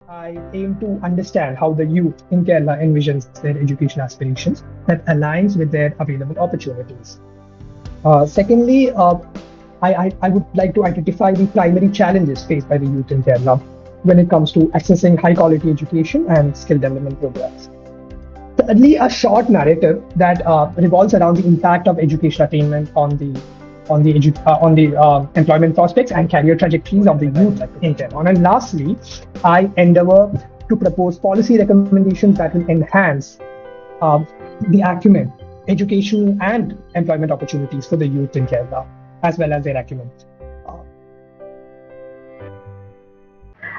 I aim to understand how the youth in Kerala envisions their education aspirations that aligns with their available opportunities. Secondly, I would like to identify the primary challenges faced by the youth in Kerala when it comes to accessing high quality education and skill development programs. Thirdly, a short narrative that revolves around the impact of education attainment on the employment prospects and career trajectories of the youth in Tehran. And lastly, I endeavor to propose policy recommendations that will enhance uh, the acumen, education, and employment opportunities for the youth in Kerala, as well as their acumen. Uh,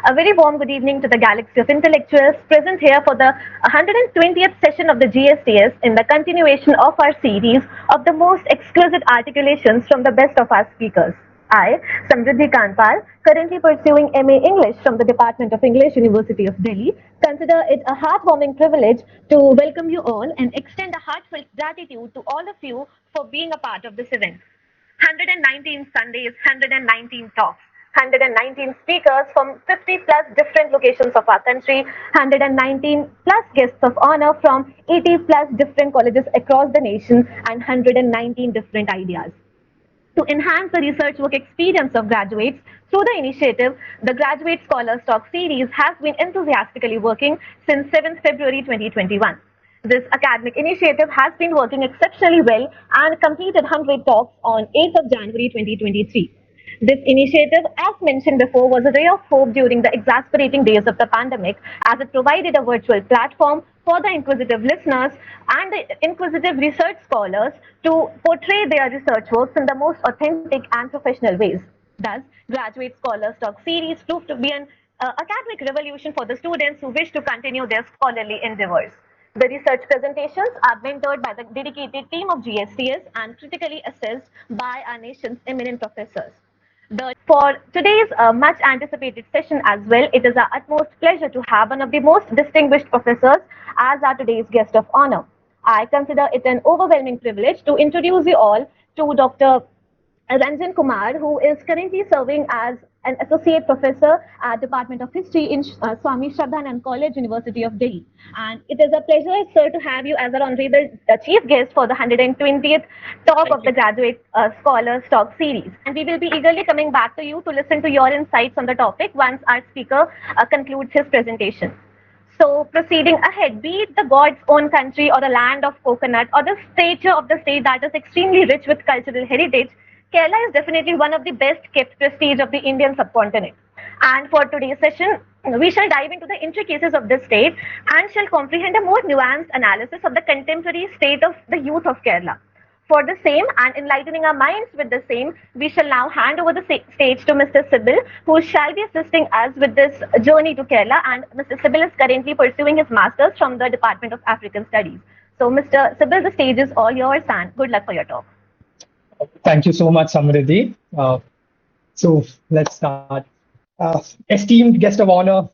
A very warm good evening to the galaxy of intellectuals present here for the 120th session of the GSTS in the continuation of our series of the most exquisite articulations from the best of our speakers. I, Samriddhi Kanpal, currently pursuing MA English from the Department of English, University of Delhi, consider it a heartwarming privilege to welcome you all and extend a heartfelt gratitude to all of you for being a part of this event. 119 Sundays, 119 talks, 119 speakers from 50 plus different locations of our country, 119 plus guests of honor from 80 plus different colleges across the nation, and 119 different ideas. To enhance the research work experience of graduates through the initiative, the Graduate Scholars Talk series has been enthusiastically working since 7th February 2021. This academic initiative has been working exceptionally well and completed 100 talks on 8th of January 2023. This initiative, as mentioned before, was a ray of hope during the exasperating days of the pandemic as it provided a virtual platform for the inquisitive listeners and the inquisitive research scholars to portray their research works in the most authentic and professional ways. Thus, Graduate Scholars Talk series proved to be an academic revolution for the students who wish to continue their scholarly endeavors. The research presentations are mentored by the dedicated team of GSTS and critically assessed by our nation's eminent professors. For today's much anticipated session as well, it is our utmost pleasure to have one of the most distinguished professors as our today's guest of honor. I consider it an overwhelming privilege to introduce you all to Dr. Ranjan Kumar, who is currently serving as an associate professor at Department of History in Swami Shraddhanand College, University of Delhi. And it is a pleasure, sir, to have you as our honorable chief guest for the 120th talk Thank of the you. Graduate Scholars Talk series. And we will be eagerly coming back to you to listen to your insights on the topic once our speaker concludes his presentation. So, proceeding ahead, be it the God's own country or a land of coconut or the stature of the state that is extremely rich with cultural heritage, Kerala is definitely one of the best kept prestige of the Indian subcontinent. And for today's session, we shall dive into the intricacies of this state and shall comprehend a more nuanced analysis of the contemporary state of the youth of Kerala. For the same and enlightening our minds with the same, we shall now hand over the stage to Mr. Sybell, who shall be assisting us with this journey to Kerala. And Mr. Sybell is currently pursuing his master's from the Department of African Studies. So, Mr. Sybell, the stage is all yours, and good luck for your talk. Thank you so much, Samriddhi. So let's start. Esteemed guest of honor,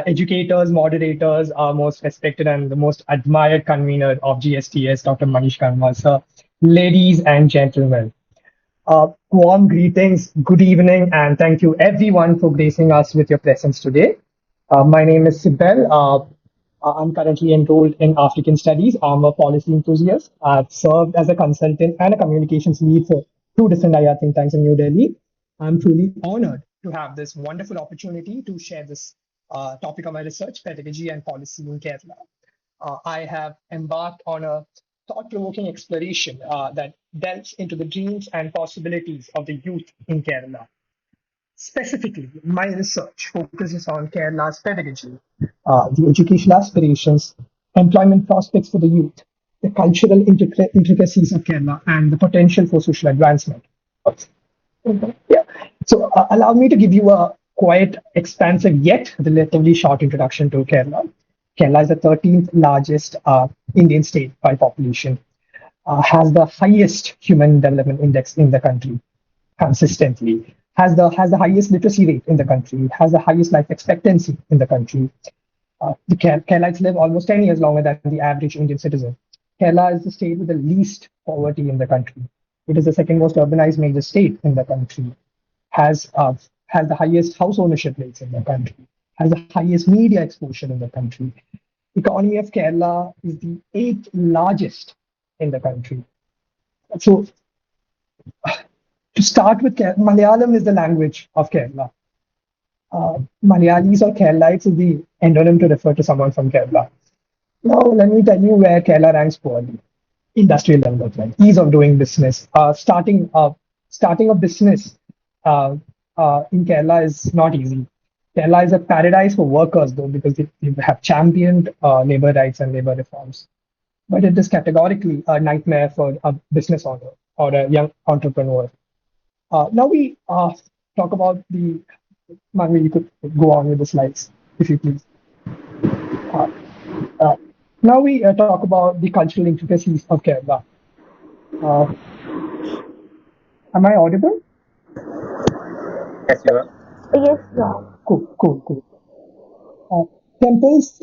educators, moderators, our most respected and the most admired convener of GSTS, Dr. Manish Kanwal, sir, ladies and gentlemen. Warm greetings, good evening, and thank you everyone for gracing us with your presence today. My name is Sybell. I'm currently enrolled in African Studies. I'm a policy enthusiast. I've served as a consultant and a communications lead for two different IR think tanks in New Delhi. I'm truly honored to have this wonderful opportunity to share this topic of my research, pedagogy and policy in Kerala. I have embarked on a thought provoking exploration that delves into the dreams and possibilities of the youth in Kerala. Specifically, my research focuses on Kerala's pedagogy, the educational aspirations, employment prospects for the youth, the cultural intricacies of Kerala, and the potential for social advancement. Yeah. So, allow me to give you a quite expansive yet relatively short introduction to Kerala. Kerala is the 13th largest Indian state by population, has the highest human development index in the country consistently, has the highest literacy rate in the country, has the highest life expectancy in the country. The Keralites live almost 10 years longer than the average Indian citizen. Kerala is the state with the least poverty in the country. It is the second most urbanized major state in the country. Has has the highest house ownership rates in the country. has the highest media exposure in the country. Economy of Kerala is the eighth largest in the country. So to start with, Malayalam is the language of Kerala. Malayalis or Keralites is the endonym to refer to someone from Kerala. Now, let me tell you where Kerala ranks poorly. Industrial development, ease of doing business. Starting a business in Kerala is not easy. Kerala is a paradise for workers, though, because they have championed labor rights and labor reforms. But it is categorically a nightmare for a business owner or a young entrepreneur. Now we talk about the. Manvi, you could go on with the slides, if you please. Uh, uh, Now we talk about the cultural intricacies of Kerala. Uh, am I audible? Yes, you are. Yes, yeah. Cool, cool, cool. Uh, Temples,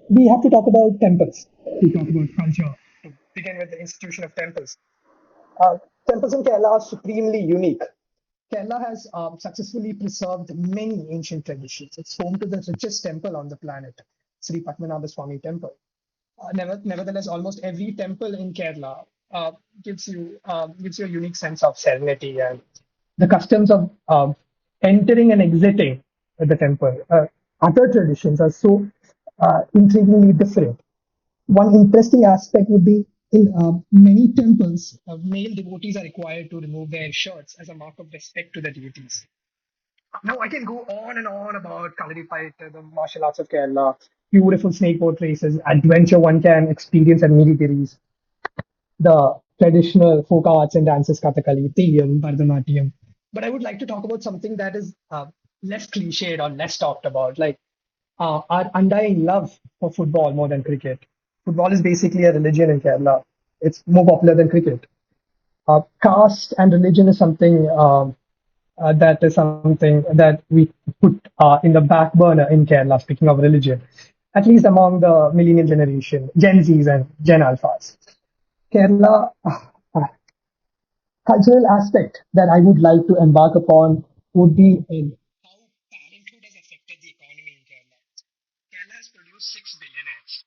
we have to talk about temples. We talk about culture. To begin with the institution of temples. Uh, Temples in Kerala are supremely unique. Kerala has successfully preserved many ancient traditions. It's home to the richest temple on the planet, Sri Padmanabha Swami Temple. Nevertheless, almost every temple in Kerala gives you a unique sense of serenity and the customs of entering and exiting the temple. Other traditions are so intriguingly different. One interesting aspect would be in many temples, male devotees are required to remove their shirts as a mark of respect to the deities. Now, I can go on and on about Kalari Fight, the martial arts of Kerala, beautiful snake boat races, adventure one can experience at Nilgiris, the traditional folk arts and dances, Kathakali, Teyyam, Bharatanatyam. But I would like to talk about something that is less cliched or less talked about, like our undying love for football more than cricket. Football is basically a religion in Kerala. It's more popular than cricket. Caste and religion is something that is something that we put in the back burner in Kerala, speaking of religion, at least among the millennial generation, Gen Zs and Gen Alphas. Kerala, cultural aspect that I would like to embark upon would be in how parenthood has affected the economy in Kerala. Kerala has produced 6 billionaires.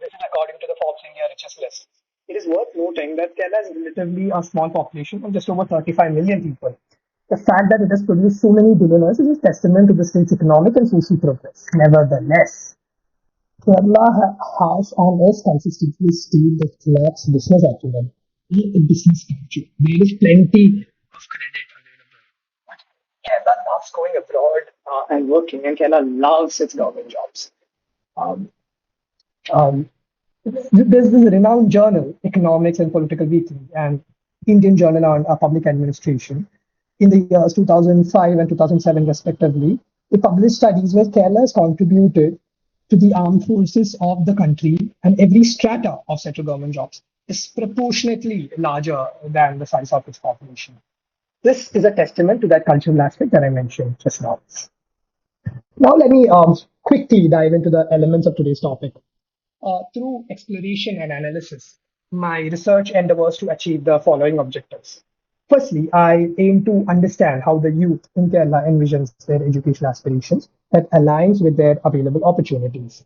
This is according to the Forbes India richest list. It is worth noting that Kerala is relatively a small population of just over 35 million people. The fact that it has produced so many billionaires is a testament to the state's economic and social progress. Nevertheless, Kerala has and is consistently state that lacks business acumen and a business culture. There is plenty of credit available. But Kerala loves going abroad and working, and Kerala loves its government jobs. Um, um, there's this renowned journal, Economics and Political Weekly, and Indian Journal on Public Administration. In the years 2005 and 2007, respectively, they published studies where Kerala has contributed to the armed forces of the country, and every strata of central government jobs is proportionately larger than the size of its population. This is a testament to that cultural aspect that I mentioned just now. Now, let me quickly dive into the elements of today's topic. Through exploration and analysis, my research endeavors to achieve the following objectives. Firstly, I aim to understand how the youth in Kerala envisions their educational aspirations that aligns with their available opportunities.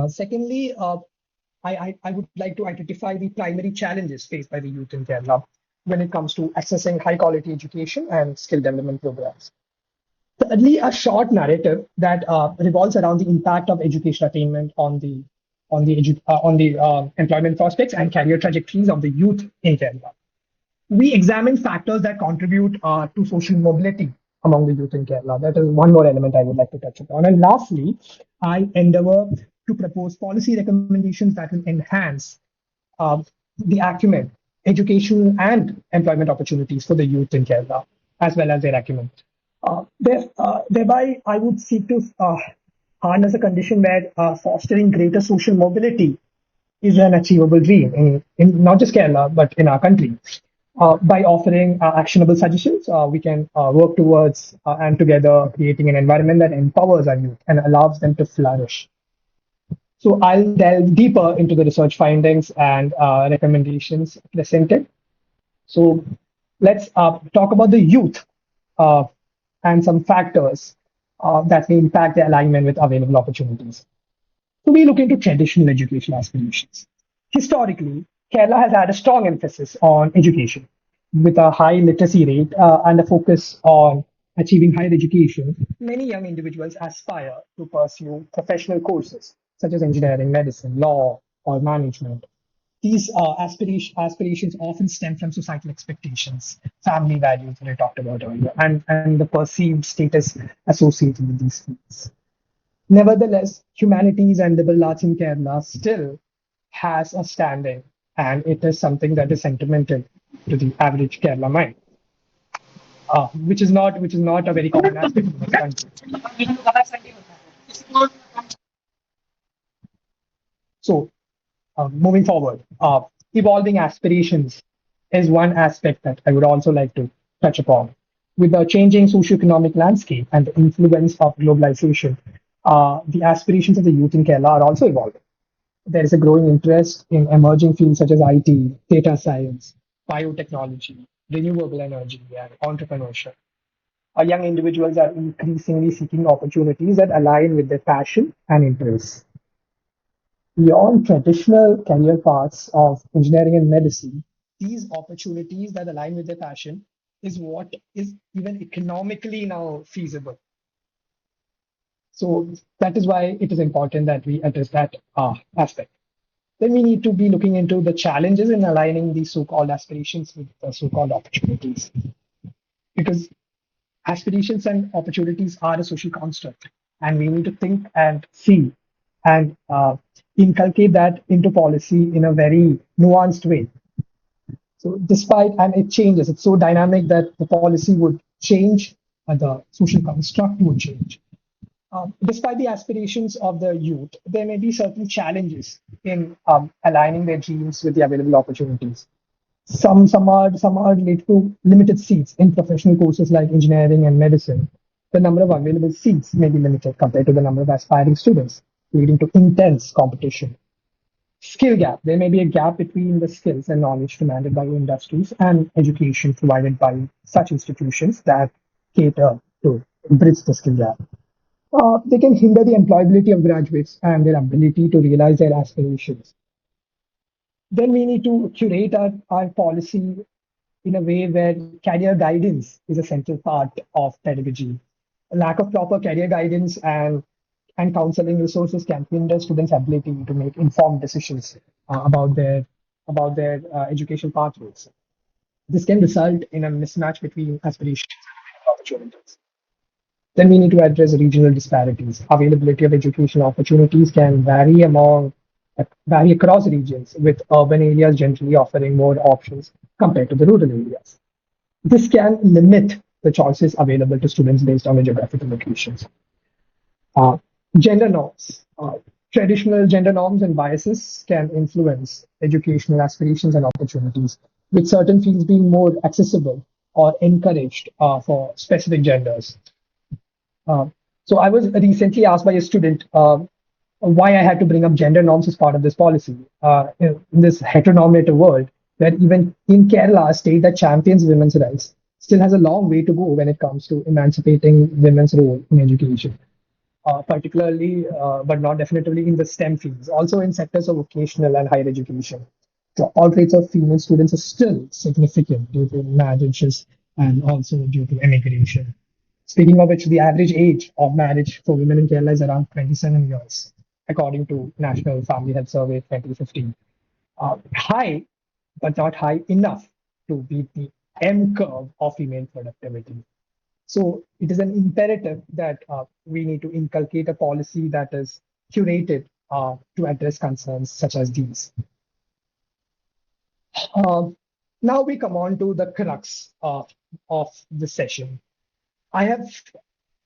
Secondly, I would like to identify the primary challenges faced by the youth in Kerala when it comes to accessing high quality education and skill development programs. Thirdly, a short narrative that revolves around the impact of education attainment on the employment prospects and career trajectories of the youth in Kerala. We examine factors that contribute to social mobility among the youth in Kerala. That is one more element I would like to touch upon. And lastly, I endeavor to propose policy recommendations that will enhance uh, the acumen, educational and employment opportunities for the youth in Kerala, as well as their acumen. Thereby, I would seek to harness a condition where fostering greater social mobility is an achievable dream in not just Kerala, but in our country. By offering actionable suggestions, we can work towards and together creating an environment that empowers our youth and allows them to flourish. So I'll delve deeper into the research findings and recommendations presented. So let's talk about the youth uh, and some factors. that may impact the alignment with available opportunities. So we look into traditional educational aspirations. Historically, Kerala has had a strong emphasis on education with a high literacy rate and a focus on achieving higher education. Many young individuals aspire to pursue professional courses such as engineering, medicine, law, or management. These aspirations often stem from societal expectations, family values that I talked about earlier, and the perceived status associated with these fields. Nevertheless, humanities and liberal arts in Kerala still has a standing, and it is something that is sentimental to the average Kerala mind, which is not a very common aspect in the country. So, moving forward, evolving aspirations is one aspect that I would also like to touch upon. With the changing socioeconomic landscape and the influence of globalization, the aspirations of the youth in Kerala are also evolving. There is a growing interest in emerging fields such as IT, data science, biotechnology, renewable energy, and entrepreneurship. Our young individuals are increasingly seeking opportunities that align with their passion and interests. Beyond traditional career paths of engineering and medicine, these opportunities that align with their passion is what is even economically now feasible. So that is why it is important that we address that aspect. Then we need to be looking into the challenges in aligning these so-called aspirations with the so-called opportunities. Because aspirations and opportunities are a social construct, and we need to think and see and inculcate that into policy in a very nuanced way. So, despite and it changes, it's so dynamic that the policy would change and the social construct would change. Despite the aspirations of the youth, there may be certain challenges in aligning their dreams with the available opportunities. Some are related to limited seats in professional courses like engineering and medicine. The number of available seats may be limited compared to the number of aspiring students, leading to intense competition. Skill gap. There may be a gap between the skills and knowledge demanded by industries and education provided by such institutions that cater to bridge the skill gap. They can hinder the employability of graduates and their ability to realize their aspirations. Then we need to curate our policy in a way where career guidance is a central part of pedagogy. A lack of proper career guidance and counseling resources can hinder students' ability to make informed decisions about their education pathways. This can result in a mismatch between aspirations and opportunities. Then we need to address regional disparities. Availability of education opportunities can vary across regions, with urban areas generally offering more options compared to the rural areas. This can limit the choices available to students based on the geographical locations. Uh, Gender norms. Traditional gender norms and biases can influence educational aspirations and opportunities, with certain fields being more accessible or encouraged for specific genders. Uh, so I was recently asked by a student why I had to bring up gender norms as part of this policy in this heteronormative world, where even in Kerala, a state that champions women's rights, still has a long way to go when it comes to emancipating women's role in education, particularly, but not definitively in the STEM fields, also in sectors of vocational and higher education. The all rates of female students are still significant due to marriages and also due to immigration. Speaking of which, the average age of marriage for women in Kerala is around 27 years, according to National Family Health Survey 2015. High, but not high enough to beat the M curve of female productivity. So it is an imperative that we need to inculcate a policy that is curated to address concerns such as these. Uh, Now we come on to the crux of the session. I have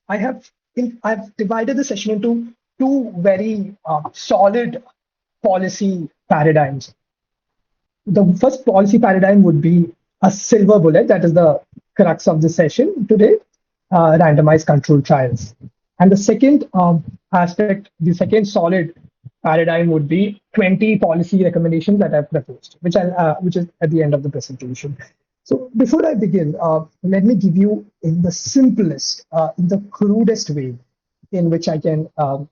I've divided the session into two very solid policy paradigms. The first policy paradigm would be a silver bullet, that is the crux of the session today, randomized controlled trials. And the second aspect, the second solid paradigm would be 20 policy recommendations that I've proposed, which is at the end of the presentation. So before I begin, let me give you in the simplest, in the crudest way in which I can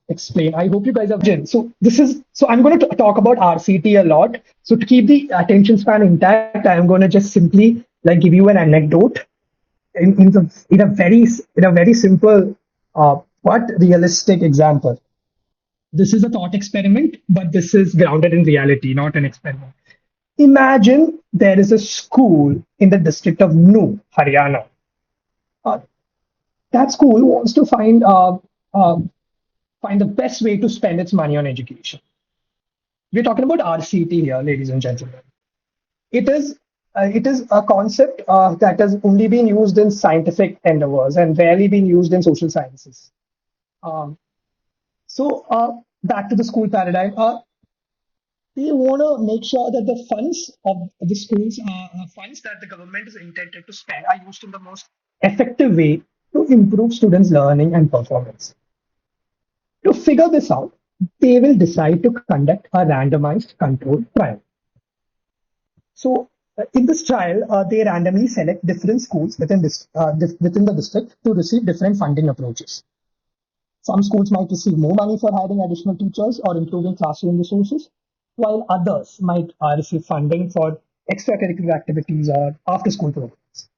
explain. I hope you guys have been. So this is so I'm going to talk about RCT a lot. So to keep the attention span intact, I am going to just simply like give you an anecdote in a very simple but realistic example. This is a thought experiment, but this is grounded in reality, not an experiment. Imagine there is a school in the district of Nu, Haryana. Uh, that school wants to uh, find the best way to spend its money on education. We're talking about RCT here, ladies and gentlemen. It is a concept that has only been used in scientific endeavors and rarely been used in social sciences. Um, so back to the school paradigm. We want to make sure that the funds of the schools funds that the government is intended to spend are used in the most effective way to improve students' learning and performance. To figure this out, they will decide to conduct a randomized controlled trial. So in this trial, they randomly select different schools within the district to receive different funding approaches. Some schools might receive more money for hiring additional teachers or improving classroom resources, while others might receive funding for extracurricular activities or after school programs.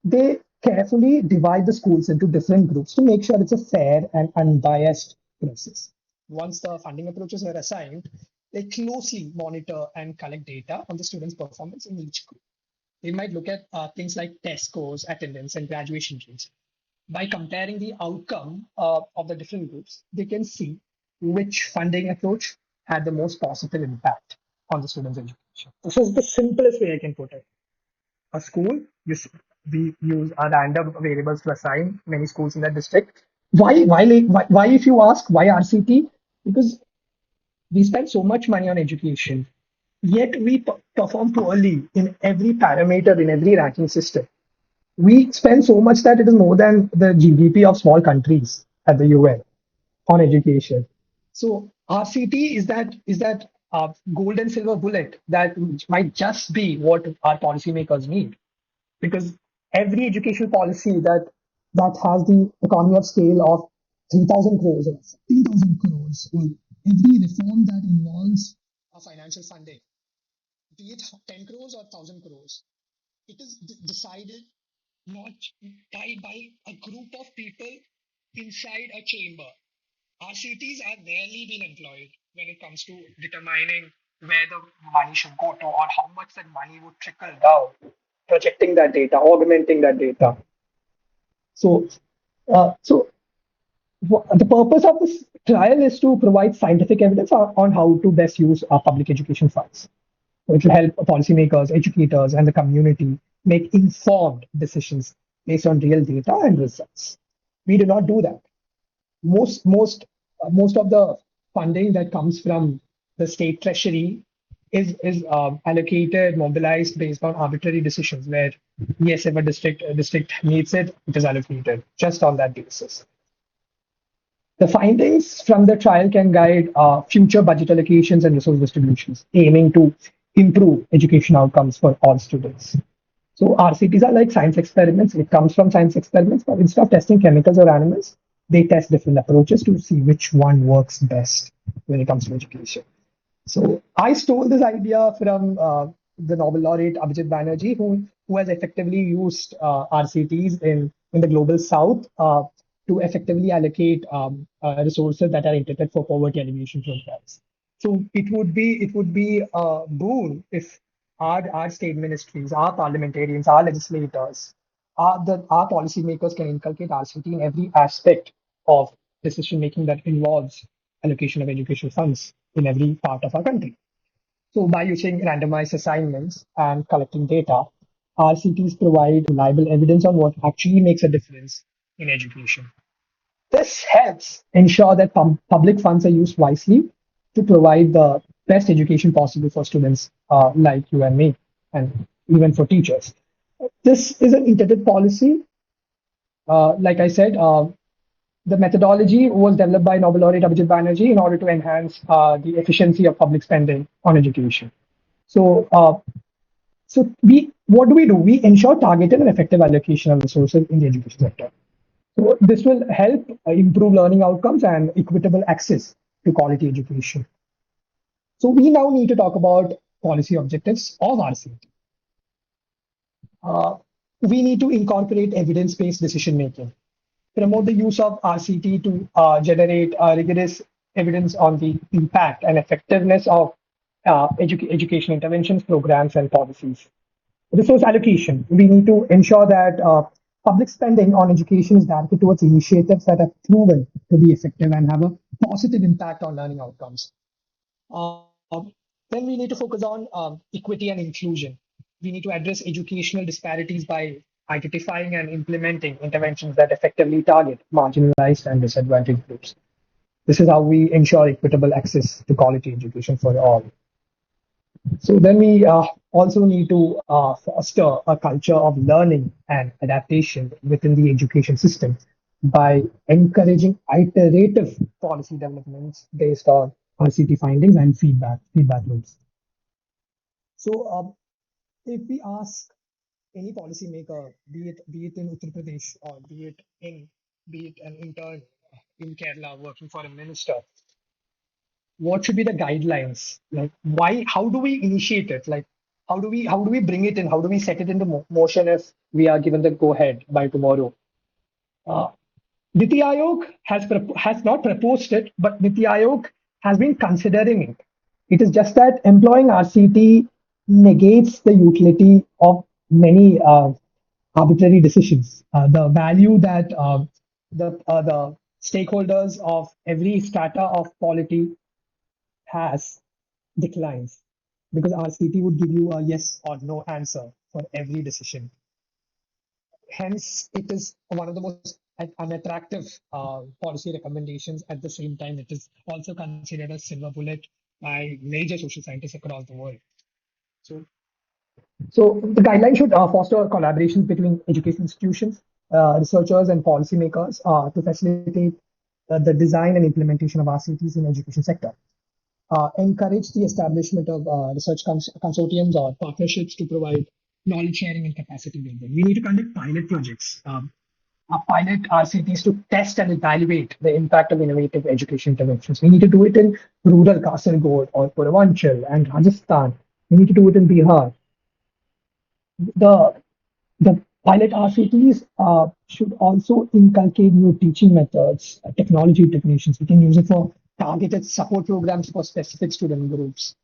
They carefully divide the schools into different groups to make sure it's a fair and unbiased process. Once the funding approaches are assigned, they closely monitor and collect data on the students' performance in each group. They might look at things like test scores, attendance, and graduation rates. By comparing the outcome of the different groups, they can see which funding approach had the most positive impact on the students' education. This is the simplest way I can put it. A school, we use our random variables to assign many schools in that district. Why, if you ask, why RCT? Because we spend so much money on education, yet we perform poorly in every parameter, in every ranking system. We spend so much that it is more than the GDP of small countries at the UN on education. So RCT is that gold and silver bullet that might just be what our policymakers need, because every educational policy that has the economy of scale of 3,000 crores or 15,000 crores, or every reform that involves a financial funding, be it 10 crores or 1,000 crores, it is decided not by a group of people inside a chamber. RCTs are rarely been employed when it comes to determining where the money should go to or how much that money would trickle down, projecting that data, augmenting that data. So, the purpose of this trial is to provide scientific evidence on how to best use our public education funds. So it will help policymakers, educators, and the community make informed decisions based on real data and results. We do not do that. Most of the funding that comes from the state treasury is allocated, mobilized based on arbitrary decisions. Where yes, if a district needs it, it is allocated just on that basis. The findings from the trial can guide future budget allocations and resource distributions, aiming to improve education outcomes for all students. So RCTs are like science experiments. It comes from science experiments, but instead of testing chemicals or animals, they test different approaches to see which one works best when it comes to education. So I stole this idea from the Nobel laureate Abhijit Banerjee, who has effectively used RCTs in the global south to effectively allocate resources that are intended for poverty alleviation programs. So it would be a boon if our state ministries, our parliamentarians, our legislators, our policymakers can inculcate RCT in every aspect of decision making that involves allocation of education funds in every part of our country. So by using randomized assignments and collecting data, RCTs provide reliable evidence on what actually makes a difference in education. This helps ensure that public funds are used wisely to provide the best education possible for students like you and me, and even for teachers. This is an intended policy. Like I said, the methodology was developed by Nobel laureate Abhijit Banerjee in order to enhance the efficiency of public spending on education. So, so we what do? We ensure targeted and effective allocation of resources in the education sector. So this will help improve learning outcomes and equitable access to quality education. So we now need to talk about policy objectives of RCT. Uh, we need to incorporate evidence-based decision making, promote the use of RCT to generate rigorous evidence on the impact and effectiveness of education interventions, programs, and policies. Resource allocation. We need to ensure that public spending on education is directed towards initiatives that have proven to be effective and have a positive impact on learning outcomes. Um, then we need to focus on equity and inclusion. We need to address educational disparities by identifying and implementing interventions that effectively target marginalized and disadvantaged groups. This is how we ensure equitable access to quality education for all. So then we also need to foster a culture of learning and adaptation within the education system by encouraging iterative policy developments based on RCT findings and feedback loops. So if we ask any policymaker, be it in Uttar Pradesh or be it an intern in Kerala working for a minister, what should be the guidelines? Like why? How do we initiate it? Like how do we bring it in? How do we set it into motion if we are given the go ahead by tomorrow? Uh, Niti Aayog has not proposed it, but Niti Aayog has been considering it. It is just that employing RCT negates the utility of many arbitrary decisions. The value that the stakeholders of every strata of polity has declines because RCT would give you a yes or no answer for every decision. Hence, it is one of the most unattractive policy recommendations. At the same time, it is also considered a silver bullet by major social scientists across the world. So, so the guidelines should foster collaborations between education institutions, researchers, and policymakers to facilitate the design and implementation of RCTs in education sector. Encourage the establishment of research consortiums or partnerships to provide knowledge sharing and capacity building. We need to conduct pilot projects, pilot RCTs to test and evaluate the impact of innovative education interventions. We need to do it in rural Kasargod or Purvanchal and Rajasthan. We need to do it in Bihar. The the pilot RCTs should also inculcate new teaching methods, technology integrations. We can use it for targeted support programs for specific student groups.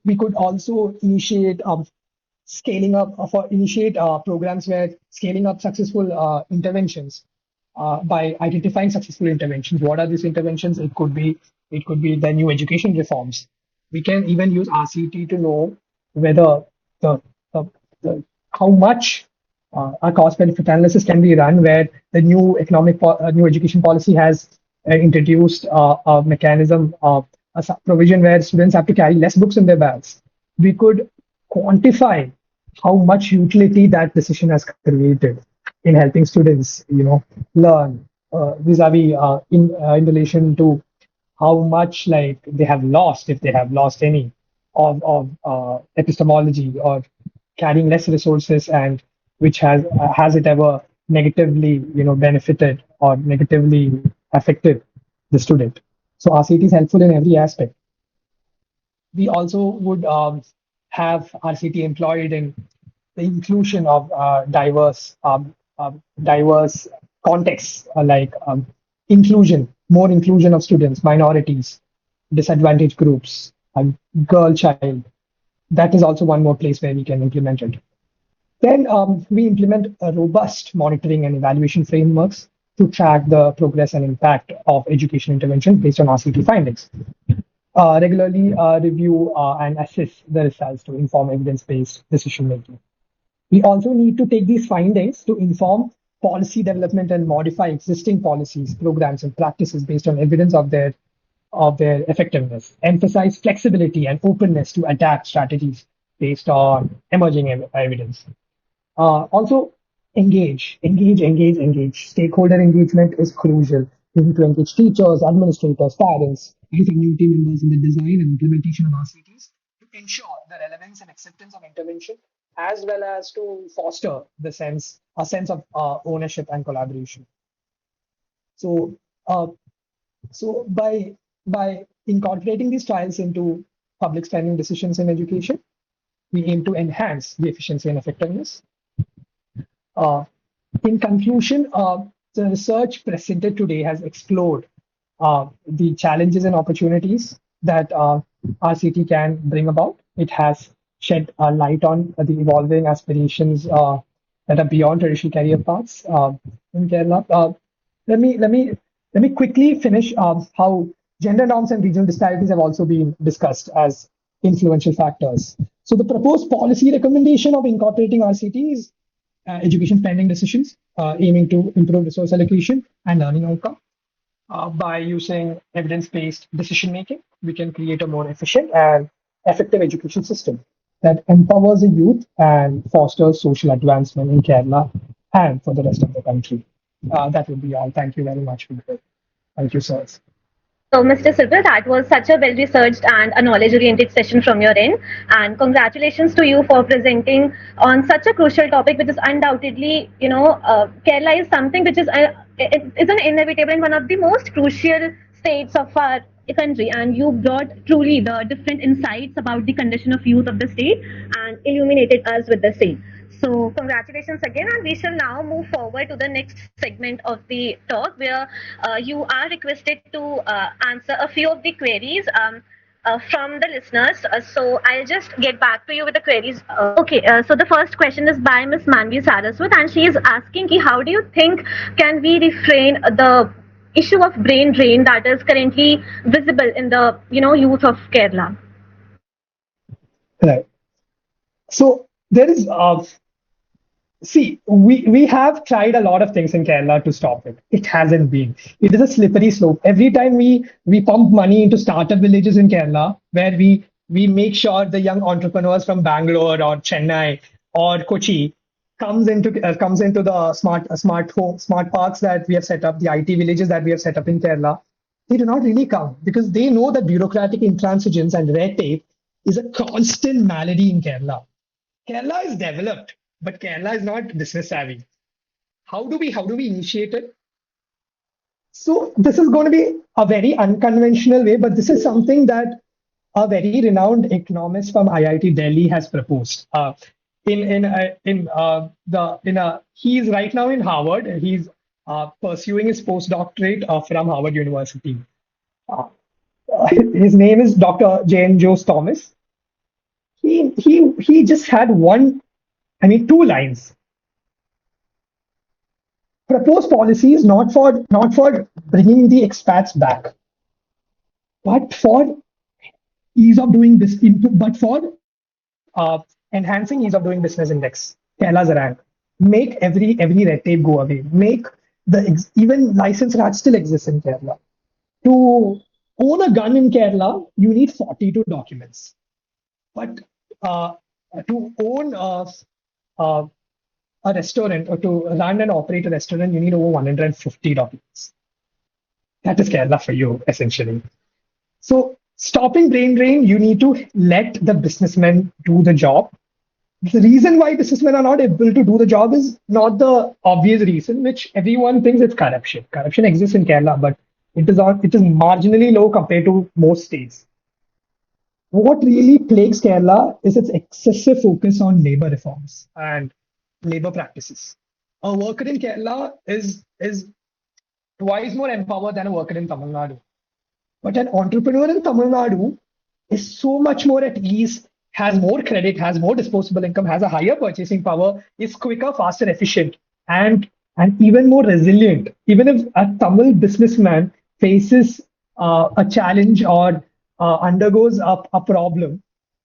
We could also initiate scaling up for initiate programs where scaling up successful interventions by identifying successful interventions. What are these interventions? It could be the new education reforms. We can even use RCT to know whether the, the, the how much a cost benefit analysis can be run where the new new education policy has introduced a mechanism of provision where students have to carry less books in their bags. We could quantify how much utility that decision has created in helping students, learn vis-a-vis in relation to how much like they have lost if they have lost any of epistemology or carrying less resources and which has it ever negatively benefited or negatively affected the student. So RCT is helpful in every aspect. We also would have RCT employed in the inclusion of diverse contexts like more inclusion of students, minorities, disadvantaged groups, girl child. That is also one more place where we can implement it. Then we implement a robust monitoring and evaluation frameworks to track the progress and impact of education interventions based on RCT findings. Regularly review and assess the results to inform evidence-based decision making. We also need to take these findings to inform policy development and modify existing policies, programs, and practices based on evidence of their effectiveness. Emphasize flexibility and openness to adapt strategies based on emerging evidence. Also, engage. Stakeholder engagement is crucial. We need to engage teachers, administrators, parents, and community members in the design and implementation of RCTs to ensure the relevance and acceptance of intervention as well as to foster a sense of ownership and collaboration. So, uh, so by incorporating these trials into public spending decisions in education, we aim to enhance the efficiency and effectiveness. Uh, in conclusion, the research presented today has explored the challenges and opportunities that RCT can bring about. It has shed a light on the evolving aspirations that are beyond traditional career paths in Kerala. Let me quickly finish how gender norms and regional disparities have also been discussed as influential factors. So the proposed policy recommendation of incorporating RCT education spending decisions, aiming to improve resource allocation and learning outcome. By using evidence-based decision making, we can create a more efficient and effective education system that empowers the youth and fosters social advancement in Kerala and for the rest of the country. That would be all. Thank you very much. Thank you, sir. So, Mr. Sybell, that was such a well researched and a knowledge oriented session from your end. And congratulations to you for presenting on such a crucial topic, which is undoubtedly, Kerala is something which is is an inevitable and one of the most crucial states of our country. And you brought truly the different insights about the condition of youth of the state and illuminated us with the same. So, congratulations again, and we shall now move forward to the next segment of the talk where you are requested to answer a few of the queries from the listeners. So, I'll just get back to you with the queries. Okay, so the first question is by Miss Manvi Saraswat, and she is asking, ki, how do you think can we refrain the issue of brain drain that is currently visible in the youth of Kerala? Right. So there is see, we have tried a lot of things in Kerala to stop it. It hasn't been. It is a slippery slope. Every time we pump money into startup villages in Kerala, where we make sure the young entrepreneurs from Bangalore or Chennai or Kochi comes into the smart parks that we have set up, the IT villages that we have set up in Kerala. They do not really come because they know that bureaucratic intransigence and red tape is a constant malady in Kerala. Kerala is developed, but Kerala is not business savvy. How do we initiate it? So this is going to be a very unconventional way, but this is something that a very renowned economist from IIT Delhi has proposed. He's right now in Harvard. He's pursuing his postdoctorate from Harvard University. Uh, his name is Dr. Jane Jose Thomas. He just had two lines. Propose policies not for bringing the expats back, but for ease of doing this but for enhancing ease of doing business index. Kerala's rank. Make every red tape go away. Make even license rats still exist in Kerala. To own a gun in Kerala, you need 42 documents. But uh, to own uh, a restaurant or to run and operate a restaurant, you need over 150 documents. That is Kerala for you, essentially. So, stopping brain drain, you need to let the businessmen do the job. The reason why businessmen are not able to do the job is not the obvious reason, which everyone thinks it's corruption. Corruption exists in Kerala, but it is marginally low compared to most states. What really plagues Kerala is its excessive focus on labor reforms and labor practices. A worker in Kerala is twice more empowered than a worker in Tamil Nadu. But an entrepreneur in Tamil Nadu is so much more at ease, has more credit, has more disposable income, has a higher purchasing power, is quicker, faster, efficient, and even more resilient. Even if a Tamil businessman faces a challenge or undergoes a problem,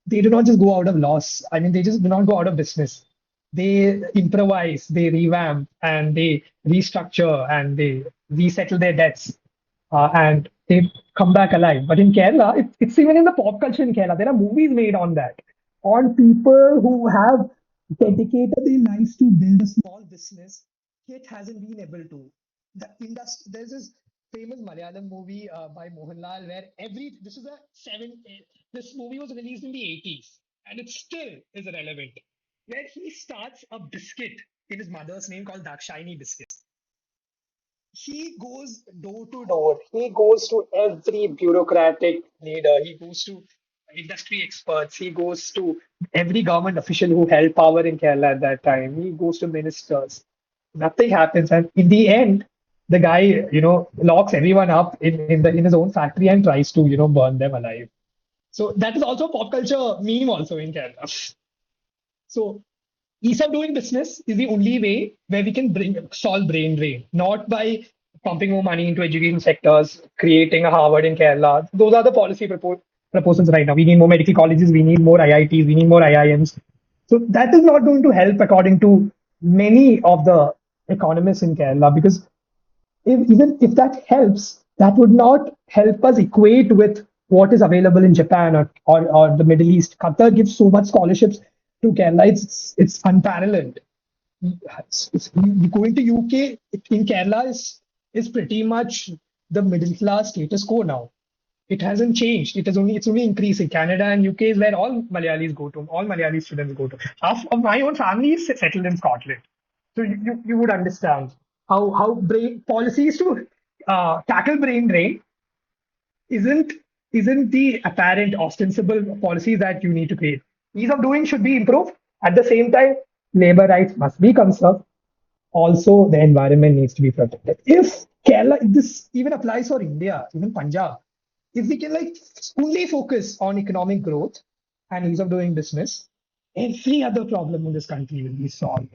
they do not just go out of loss. I mean, they just do not go out of business. They improvise, they revamp, and they restructure, and they resettle their debts, and they come back alive. But in Kerala, it's even in the pop culture in Kerala. There are movies made on that, on people who have dedicated their lives to build a small business, yet hasn't been able to. There's this famous Malayalam movie by Mohanlal where this is a this movie was released in the 80s and it still is relevant. where he starts a biscuit in his mother's name called Dakshini Biscuits. He goes door to door. He goes to every bureaucratic leader. He goes to industry experts. He goes to every government official who held power in Kerala at that time. He goes to ministers. Nothing happens. And in the end, the guy, locks everyone up in his own factory and tries to, burn them alive. So that is also a pop culture meme also in Kerala. So ease of doing business is the only way where we can solve brain drain, not by pumping more money into education sectors, creating a Harvard in Kerala. Those are the policy proposals right now. We need more medical colleges, we need more IITs, we need more IIMs. So that is not going to help, according to many of the economists in Kerala, because even if that helps, that would not help us equate with what is available in Japan or the Middle East. Qatar gives so much scholarships to Kerala; it's unparalleled. Going to UK in Kerala is pretty much the middle class status quo now. It hasn't changed. It's only increasing. Canada and UK is where all Malayalis go to. All Malayali students go to. Half of my own family is settled in Scotland, so you would understand how brain policies to tackle brain drain isn't isn't the apparent ostensible policies that you need to create. Ease of doing should be improved. At the same time, labor rights must be conserved. Also, the environment needs to be protected. If Kerala, this even applies for India, even Punjab, if we can only focus on economic growth and ease of doing business, every other problem in this country will be solved.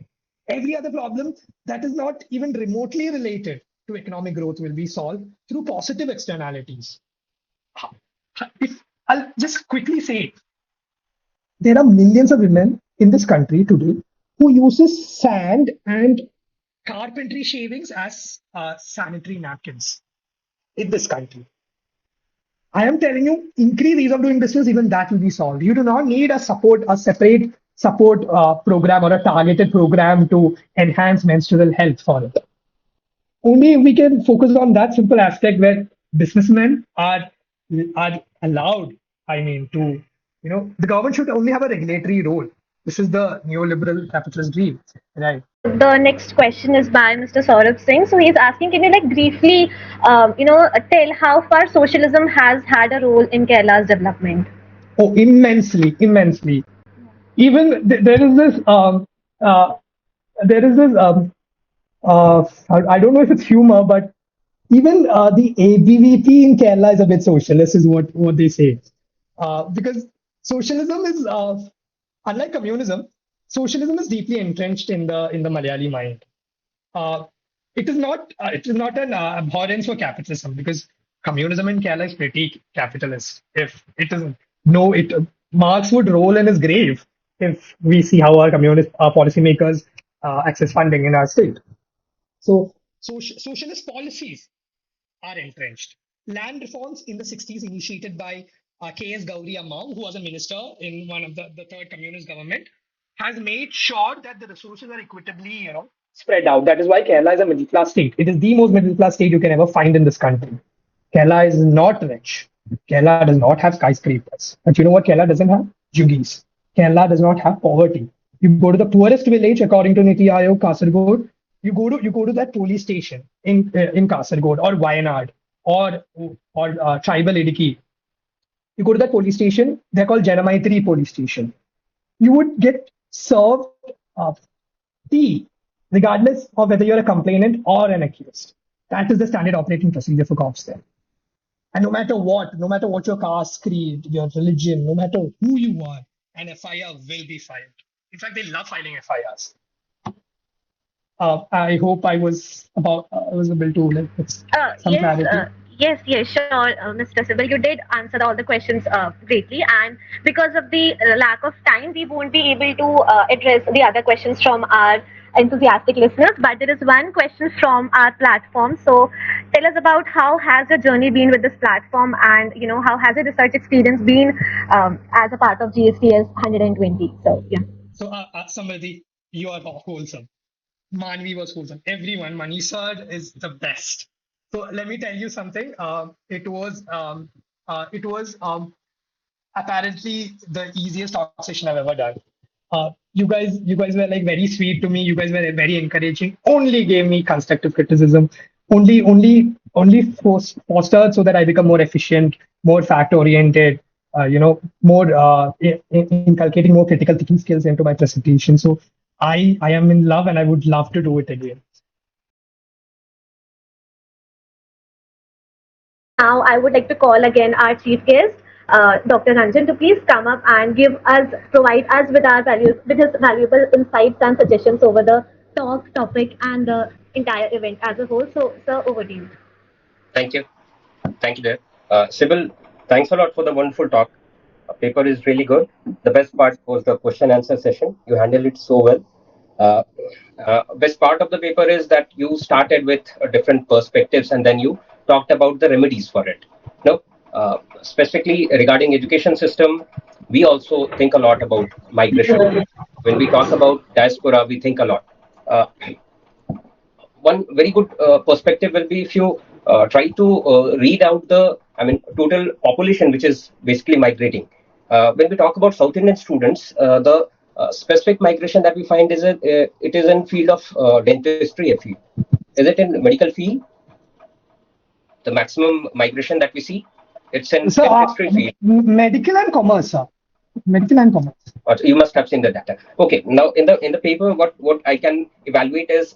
Every other problem that is not even remotely related to economic growth will be solved through positive externalities. If I'll just quickly say, there are millions of women in this country today who uses sand and carpentry shavings as sanitary napkins in this country. I am telling you, increase ease of doing business, even that will be solved. You do not need a separate support program or a targeted program to enhance menstrual health for it. Only if we can focus on that simple aspect where businessmen are allowed, to, the government should only have a regulatory role. This is the neoliberal capitalist dream, right? The next question is by Mr. Saurabh Singh. So he's asking, can you like briefly, tell how far socialism has had a role in Kerala's development? Oh, immensely, immensely. Even uh, there is this I don't know if it's humor, but even the ABVP in Kerala is a bit socialist, is what they say. Because socialism is unlike communism, socialism is deeply entrenched in the Malayali mind. Uh, it is not an abhorrence for capitalism, because communism in Kerala is pretty capitalist. If it isn't, no, it Marx would roll in his grave if we see how our communist policymakers access funding in our state. So, socialist policies are entrenched. Land reforms in the 60s, initiated by K.S. Gauri Amma, who was a minister in one of the third communist government, has made sure that the resources are equitably, spread out. That is why Kerala is a middle class state. It is the most middle class state you can ever find in this country. Kerala is not rich. Kerala does not have skyscrapers. But you know what Kerala doesn't have? Jugis. Kerala does not have poverty. You go to the poorest village, according to Niti Aayog, Kasargod. You go to that police station in Kasargod or Wayanad or tribal Idiki. You go to that police station. They're called Janamaitri police station. You would get served tea, regardless of whether you're a complainant or an accused. That is the standard operating procedure for cops there. And no matter what your caste, creed, your religion, no matter who you are, an FIR will be filed. In fact, they love filing FIRs. I hope I was able to put some Yes, clarity. yes, sure, Mr. Sybell. You did answer all the questions greatly, and because of the lack of time, we won't be able to address the other questions from our enthusiastic listeners. But there is one question from our platform. So, tell us about how has your journey been with this platform, and how has your research experience been as a part of GSTS 120. So, yeah. So, Samriddhi, you are wholesome. Manvi was wholesome. Everyone, Manisar is the best. So let me tell you something. It was apparently the easiest talk session I've ever done. you guys were like very sweet to me. You guys were very encouraging. Only gave me constructive criticism. Only fostered so that I become more efficient, more fact oriented. More inculcating more critical thinking skills into my presentation. So I am in love, and I would love to do it again. Now, I would like to call again our chief guest, Dr. Ranjan, to please come up and provide us with with his valuable insights and suggestions over the talk, topic, and the entire event as a whole. So, sir, over to you. Thank you. Thank you, dear. Sybil, thanks a lot for the wonderful talk. Paper is really good. The best part was the question answer session. You handled it so well. Uh, Best part of the paper is that you started with different perspectives and then you talked about the remedies for it. Now, specifically regarding education system, we also think a lot about migration. When we talk about diaspora, we think a lot. Uh, One very good perspective will be if you try to read out the, I mean, total population which is basically migrating. When we talk about South Indian students, the specific migration that we find is it is in field of dentistry field. Is it in medical field? The maximum migration that we see, it's in So, dentistry field. medical and commerce, sir. Medical and commerce. You must have seen the data. Okay, now in the paper, what I can evaluate is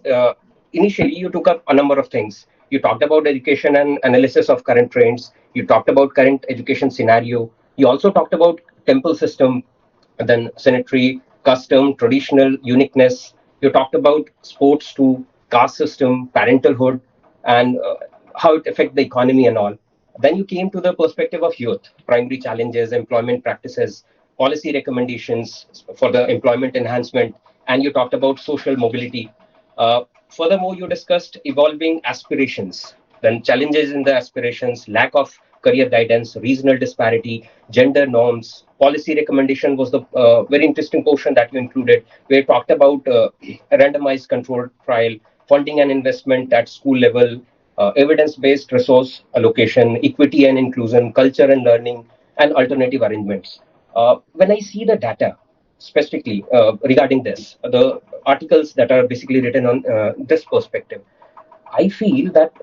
initially you took up a number of things. You talked about education and analysis of current trends. You talked about current education scenario. You also talked about temple system, and then sanitary, custom, traditional, uniqueness. You talked about sports too, caste system, parentalhood, and how it affects the economy and all. Then you came to the perspective of youth, primary challenges, employment practices, policy recommendations for the employment enhancement, and you talked about social mobility. Furthermore, you discussed evolving aspirations, then challenges in the aspirations, lack of career guidance, regional disparity, gender norms. Policy recommendation was the very interesting portion that you included, where you talked about a randomized controlled trial, funding and investment at school level, evidence-based resource allocation, equity and inclusion, culture and learning, and alternative arrangements. When I see the data specifically regarding this, the articles that are basically written on this perspective, I feel that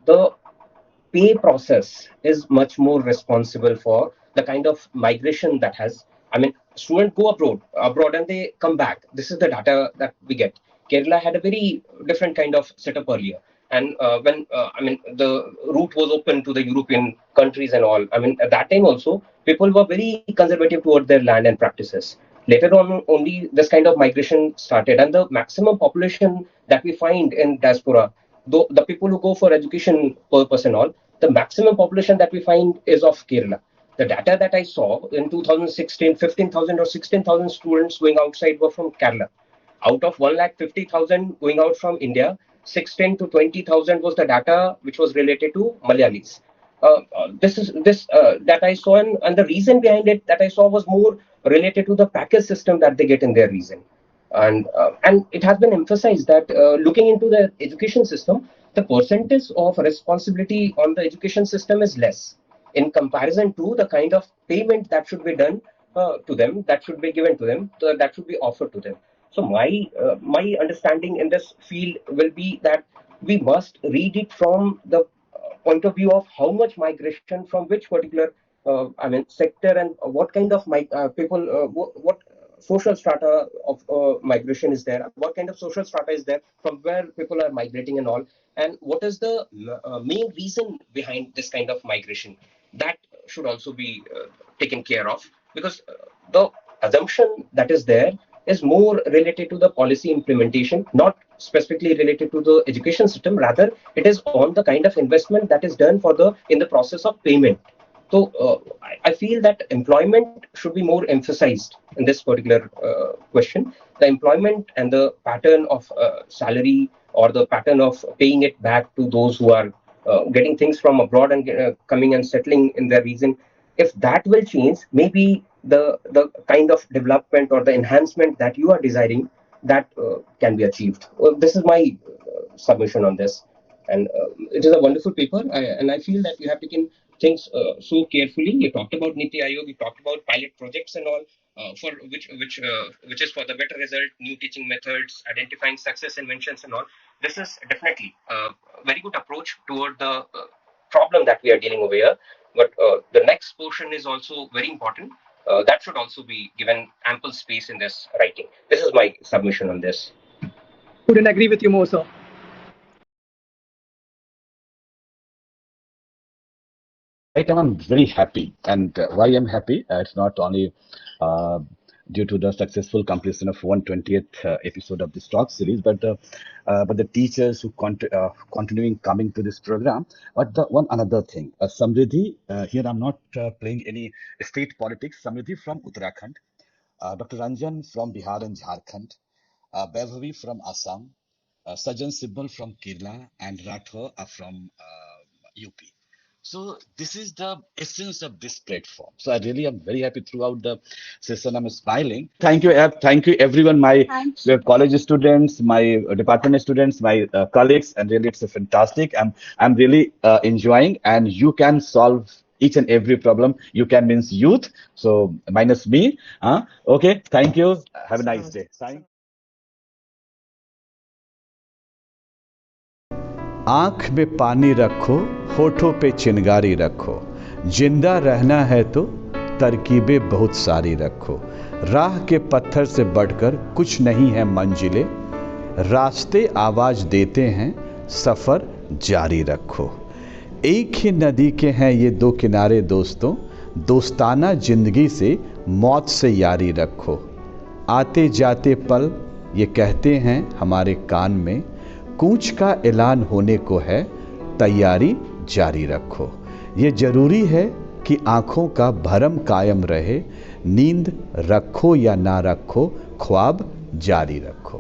the pay process is much more responsible for the kind of migration that has. I mean, students go abroad and they come back. This is the data that we get. Kerala had a very different kind of setup earlier. And when I mean the route was open to the European countries and all. I mean at that time also people were very conservative toward their land and practices. Later on, only this kind of migration started, and the maximum population that we find in diaspora, though the people who go for education purpose and all, the maximum population that we find is of Kerala. The data that I saw in 2016, 15,000 or 16,000 students going outside were from Kerala. Out of 1,50,000 going out from India, 16 to 20,000 was the data which was related to Malayalis. This is this that I saw, and the reason behind it that I saw was more related to the package system that they get in their region. And it has been emphasized that looking into the education system, the percentage of responsibility on the education system is less in comparison to the kind of payment that should be done to them, that should be given to them, that should be offered to them. So my understanding in this field will be that we must read it from the point of view of how much migration from which particular I mean sector, and what kind of people, what social strata of migration is there, what kind of social strata is there from where people are migrating and all, and what is the main reason behind this kind of migration. That should also be taken care of, because the assumption that is there is more related to the policy implementation, not specifically related to the education system. Rather, it is on the kind of investment that is done for the in the process of payment. So I feel that employment should be more emphasized in this particular question. The employment and the pattern of salary, or the pattern of paying it back to those who are getting things from abroad and coming and settling in their region. If that will change, maybe the kind of development or the enhancement that you are desiring, that can be achieved. Well, this is my submission on this, and it is a wonderful paper, and I feel that you have taken things so carefully. You talked about Niti Aayog, you talked about pilot projects and all, for which is for the better result, new teaching methods, identifying success inventions and all. This is definitely a very good approach toward the problem that we are dealing over here. But the next portion is also very important. That should also be given ample space in this writing. This is my submission on this. Couldn't agree with you more, sir. Right now, I'm very happy. And why I'm happy? It's not only uh, due to the successful completion of 120th episode of this talk series, but the teachers who continuing coming to this program. But the one another thing, Samriddhi, here I'm not playing any state politics. Samriddhi from Uttarakhand, Dr. Ranjan from Bihar and Jharkhand, Vaibhavi from Assam, Sajan Sybell from Kerala, and Rathore are from UP. So this is the essence of this platform. So I really am very happy throughout the session. I'm smiling. Thank you everyone, my college students, my department students, my colleagues, and really it's a fantastic. I'm really enjoying, and you can solve each and every problem. You can means youth. So minus me. Okay. Thank you. Have a nice day. Thank आँख में पानी रखो, होठों पे चिनगारी रखो, जिंदा रहना है तो तरकीबें बहुत सारी रखो, राह के पत्थर से बढ़कर कुछ नहीं है मंजिलें, रास्ते आवाज देते हैं, सफ़र जारी रखो। एक ही नदी के हैं ये दो किनारे दोस्तों, दोस्ताना जिंदगी से मौत से यारी रखो। आते जाते पल ये कहते हैं हमारे कान में, कूच का ऐलान होने को है, तैयारी जारी रखो। ये ज़रूरी है कि आँखों का भरम कायम रहे, नींद रखो या ना रखो, ख्वाब जारी रखो।